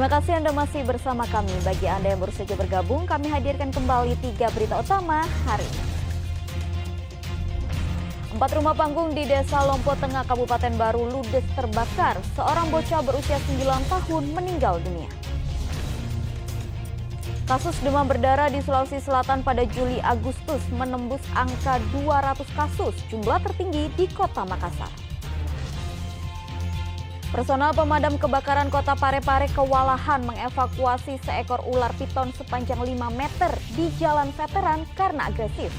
Terima kasih Anda masih bersama kami. Bagi Anda yang baru saja bergabung, kami hadirkan kembali 3 berita utama hari ini. 4 rumah panggung di Desa Lompo Tengah, Kabupaten Baru ludes terbakar. Seorang bocah berusia 9 tahun meninggal dunia. Kasus demam berdarah di Sulawesi Selatan pada Juli-Agustus menembus angka 200 kasus, jumlah tertinggi di Kota Makassar. Personal pemadam kebakaran Kota Parepare kewalahan mengevakuasi seekor ular piton sepanjang 5 meter di Jalan Veteran karena agresif.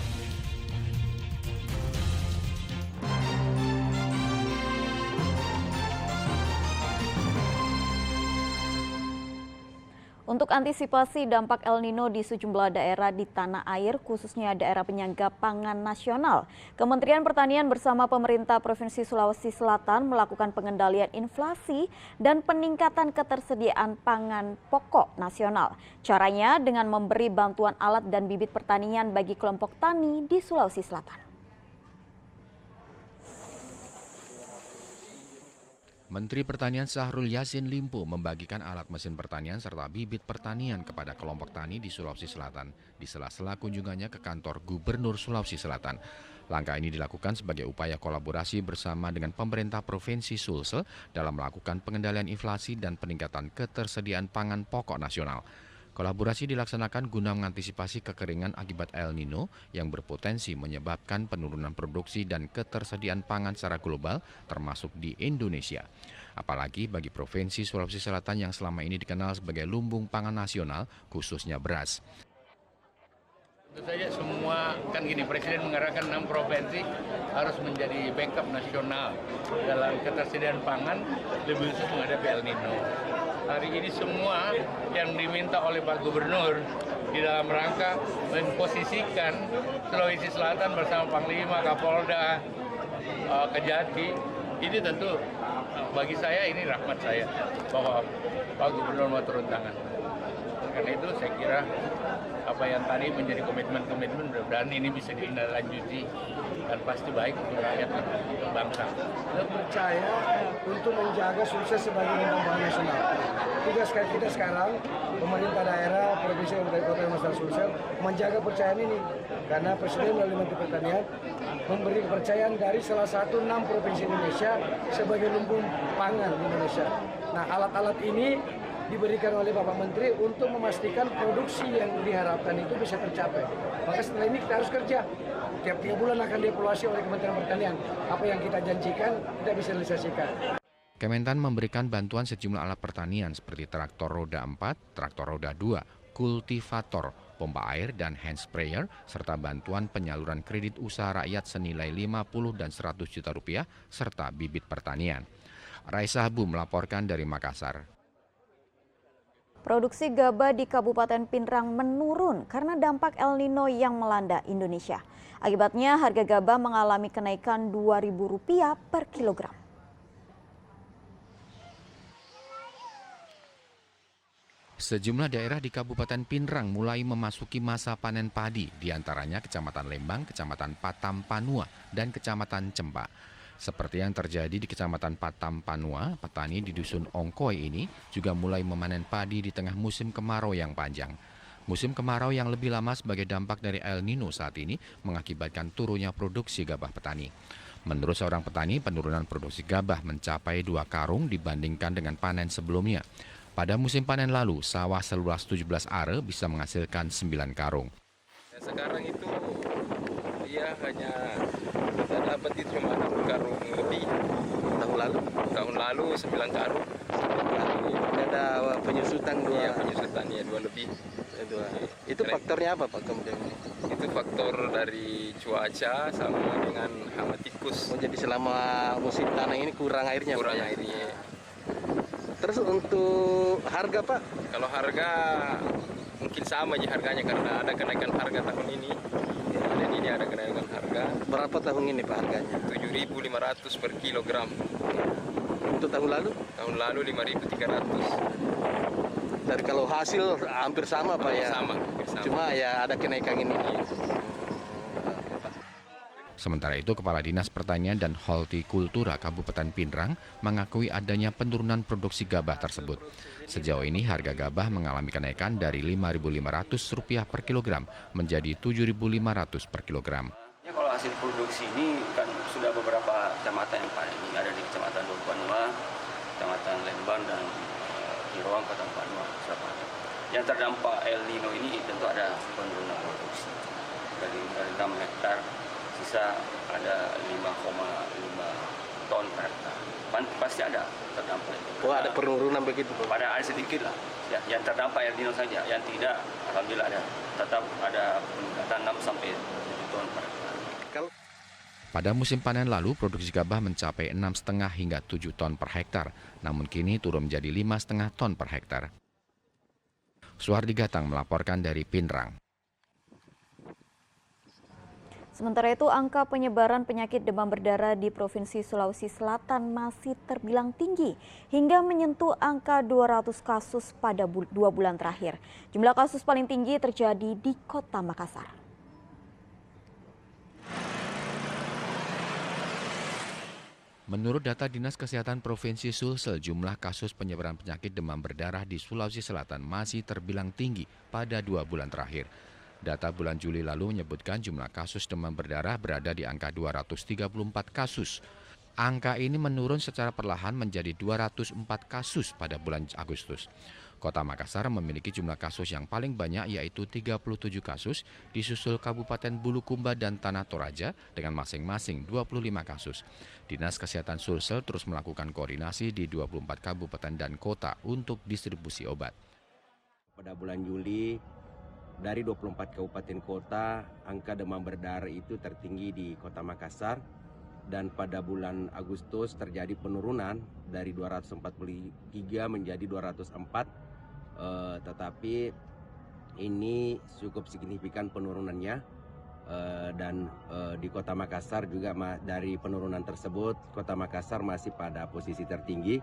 Untuk antisipasi dampak El Nino di sejumlah daerah di tanah air, khususnya daerah penyangga pangan nasional, Kementerian Pertanian bersama pemerintah Provinsi Sulawesi Selatan melakukan pengendalian inflasi dan peningkatan ketersediaan pangan pokok nasional. Caranya dengan memberi bantuan alat dan bibit pertanian bagi kelompok tani di Sulawesi Selatan. Menteri Pertanian Syahrul Yassin Limpo membagikan alat mesin pertanian serta bibit pertanian kepada kelompok tani di Sulawesi Selatan di sela-sela kunjungannya ke kantor Gubernur Sulawesi Selatan. Langkah ini dilakukan sebagai upaya kolaborasi bersama dengan pemerintah Provinsi Sulsel dalam melakukan pengendalian inflasi dan peningkatan ketersediaan pangan pokok nasional. Kolaborasi dilaksanakan guna mengantisipasi kekeringan akibat El Nino yang berpotensi menyebabkan penurunan produksi dan ketersediaan pangan secara global termasuk di Indonesia. Apalagi bagi Provinsi Sulawesi Selatan yang selama ini dikenal sebagai lumbung pangan nasional, khususnya beras. Tentu saja semua kan gini, Presiden mengarahkan 6 provinsi harus menjadi backup nasional dalam ketersediaan pangan lebih khusus menghadapi El Nino. Hari ini semua yang diminta oleh Pak Gubernur di dalam rangka memposisikan Sulawesi Selatan bersama Panglima, Kapolda, Kejati, ini tentu bagi saya ini rahmat saya bahwa Pak Gubernur mau turun tangan. Karena itu saya kira apa yang tadi menjadi komitmen-komitmen mudah-mudahan ini bisa ditindaklanjuti dan pasti baik untuk rakyat dan untuk bangsa. Saya percaya untuk menjaga sukses sebagai lumbung pangan nasional. Tugas kita sekarang, pemerintah daerah, provinsi, kabupaten kota, dan masyarakat Sulsel menjaga kepercayaan ini. Karena Presiden melalui Menteri Pertanian memberi kepercayaan dari salah satu 6 provinsi Indonesia sebagai lumbung pangan di Indonesia. Nah, alat-alat ini diberikan oleh Bapak Menteri untuk memastikan produksi yang diharapkan itu bisa tercapai. Maka setelah ini kita harus kerja. Tiap 3 bulan akan dievaluasi oleh Kementerian Pertanian. Apa yang kita janjikan, kita bisa realisasikan. Kementan memberikan bantuan sejumlah alat pertanian seperti traktor roda 4, traktor roda 2, kultivator, pompa air, dan hand sprayer, serta bantuan penyaluran kredit usaha rakyat senilai 50 dan 100 juta rupiah, serta bibit pertanian. Raisa Habu melaporkan dari Makassar. Produksi gabah di Kabupaten Pinrang menurun karena dampak El Nino yang melanda Indonesia. Akibatnya harga gabah mengalami kenaikan Rp2.000 per kilogram. Sejumlah daerah di Kabupaten Pinrang mulai memasuki masa panen padi, diantaranya Kecamatan Lembang, Kecamatan Patampanua, dan Kecamatan Cempa. Seperti yang terjadi di Kecamatan Patampanua, petani di Dusun Ongkoy ini juga mulai memanen padi di tengah musim kemarau yang panjang. Musim kemarau yang lebih lama sebagai dampak dari El Nino saat ini mengakibatkan turunnya produksi gabah petani. Menurut seorang petani, penurunan produksi gabah mencapai 2 karung dibandingkan dengan panen sebelumnya. Pada musim panen lalu, sawah seluas 17 are bisa menghasilkan 9 karung. Sekarang itu dia hanya dapat itu cuma 6 karung lebih. Tahun lalu 9 karung. Ada penyusutan Iya, penyusutan ya 2 lebih. Itu faktornya apa Pak kemudian? Itu faktor dari cuaca sama dengan hama tikus. Oh, jadi selama musim tanam ini kurang airnya? Kurang Pak, ya? airnya. Terus untuk harga Pak? Kalau harga mungkin sama aja harganya karena ada kenaikan harga tahun ini. Dan ini ada kenaikan harga. Berapa tahun ini Pak harganya? 7.500 per kilogram. Untuk tahun lalu? Tahun lalu 5.300. Dan kalau hasil hampir sama Pak ya? Sama. Cuma ya ada kenaikan ini. Sementara itu, Kepala Dinas Pertanian dan Hortikultura Kabupaten Pindrang mengakui adanya penurunan produksi gabah tersebut. Sejauh ini harga gabah mengalami kenaikan dari Rp5.500 per kilogram menjadi Rp7.500 per kilogram. Ya, kalau hasil produksi ini kan sudah beberapa kecamatan yang panen. Ini ada di Kecamatan Dolpanua, Kecamatan Lembang, dan Kiroang, Kota Panua, Surabaya. Yang terdampak El Nino ini tentu ada penurunan produksi. Dari 6 hektar, sisa ada 5,5 ton per hektar. Pasti ada terdampak itu. Oh, ada penurunan begitu? Ada sedikit lah. Ya, yang terdampak El Nino saja. Yang tidak, alhamdulillah ada. Tetap ada peningkatan 6-7 ton per hektar. Pada musim panen lalu, produksi gabah mencapai 6,5 hingga 7 ton per hektar, namun kini turun menjadi 5,5 ton per hektar. Suhardi Gatang melaporkan dari Pindrang. Sementara itu, angka penyebaran penyakit demam berdarah di Provinsi Sulawesi Selatan masih terbilang tinggi hingga menyentuh angka 200 kasus pada 2 bulan terakhir. Jumlah kasus paling tinggi terjadi di Kota Makassar. Menurut data Dinas Kesehatan Provinsi Sulsel, jumlah kasus penyebaran penyakit demam berdarah di Sulawesi Selatan masih terbilang tinggi pada 2 bulan terakhir. Data bulan Juli lalu menyebutkan jumlah kasus demam berdarah berada di angka 234 kasus. Angka ini menurun secara perlahan menjadi 204 kasus pada bulan Agustus. Kota Makassar memiliki jumlah kasus yang paling banyak yaitu 37 kasus, disusul Kabupaten Bulukumba dan Tanah Toraja dengan masing-masing 25 kasus. Dinas Kesehatan Sulsel terus melakukan koordinasi di 24 kabupaten dan kota untuk distribusi obat. Pada bulan Juli, dari 24 kabupaten kota, angka demam berdarah itu tertinggi di Kota Makassar. Dan pada bulan Agustus terjadi penurunan dari 243 menjadi 204. Tetapi ini cukup signifikan penurunannya. Dan di Kota Makassar juga dari penurunan tersebut, Kota Makassar masih pada posisi tertinggi.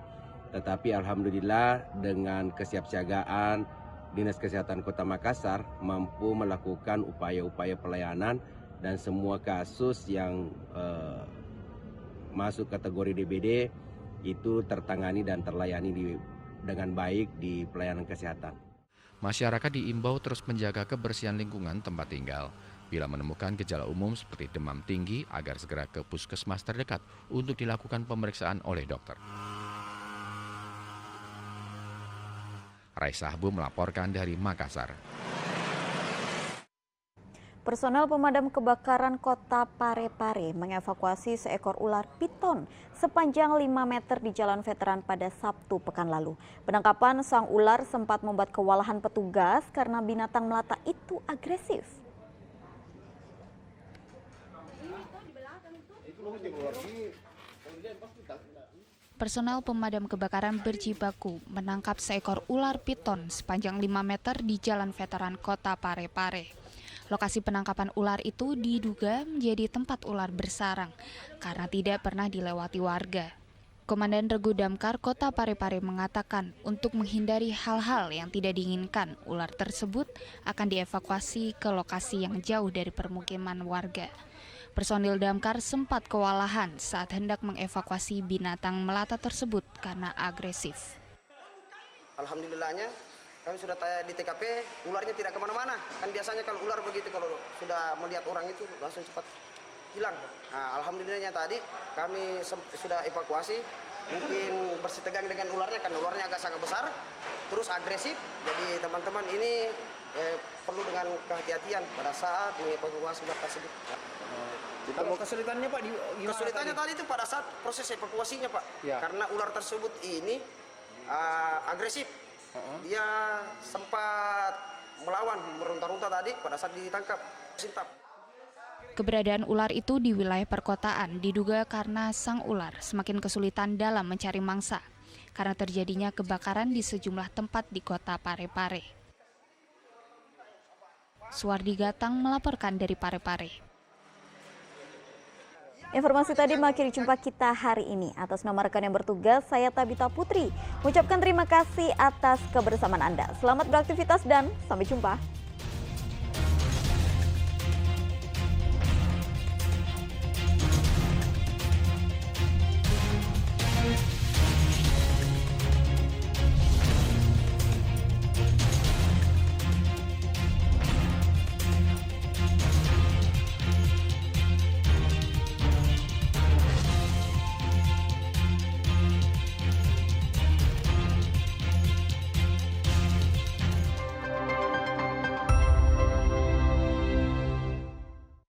Tetapi alhamdulillah dengan kesiapsiagaan Dinas Kesehatan Kota Makassar mampu melakukan upaya-upaya pelayanan dan semua kasus yang masuk kategori DBD itu tertangani dan terlayani dengan baik di pelayanan kesehatan. Masyarakat diimbau terus menjaga kebersihan lingkungan tempat tinggal. Bila menemukan gejala umum seperti demam tinggi, agar segera ke puskesmas terdekat untuk dilakukan pemeriksaan oleh dokter. Raisa Habu melaporkan dari Makassar. Personel pemadam kebakaran Kota Parepare mengevakuasi seekor ular piton sepanjang 5 meter di Jalan Veteran pada Sabtu pekan lalu. Penangkapan sang ular sempat membuat kewalahan petugas karena binatang melata itu agresif. Personel pemadam kebakaran berjibaku menangkap seekor ular piton sepanjang 5 meter di Jalan Veteran Kota Parepare. Lokasi penangkapan ular itu diduga menjadi tempat ular bersarang karena tidak pernah dilewati warga. Komandan Regu Damkar Kota Parepare mengatakan untuk menghindari hal-hal yang tidak diinginkan, ular tersebut akan dievakuasi ke lokasi yang jauh dari permukiman warga. Personil Damkar sempat kewalahan saat hendak mengevakuasi binatang melata tersebut karena agresif. Alhamdulillahnya kami sudah tanya di TKP, ularnya tidak kemana-mana. Kan biasanya kalau ular begitu, kalau sudah melihat orang itu langsung cepat hilang. Nah, alhamdulillahnya tadi kami sudah evakuasi, mungkin bersih tegang dengan ularnya, karena ularnya agak sangat besar, terus agresif. Jadi teman-teman ini perlu dengan kehati-hatian pada saat mengevakuasi ular tersebut. Kalau kesulitannya Pak, kesulitannya tadi itu pada saat proses evakuasinya Pak, ya. Karena ular tersebut ini agresif. Dia sempat melawan, meronta-ronta tadi pada saat ditangkap. Keberadaan ular itu di wilayah perkotaan diduga karena sang ular semakin kesulitan dalam mencari mangsa karena terjadinya kebakaran di sejumlah tempat di Kota Parepare. Suhardi Gatang melaporkan dari Parepare. Informasi tadi mengakhiri jumpa kita hari ini. Atas nama rekan yang bertugas, saya Tabita Putri mengucapkan terima kasih atas kebersamaan Anda. Selamat beraktivitas dan sampai jumpa.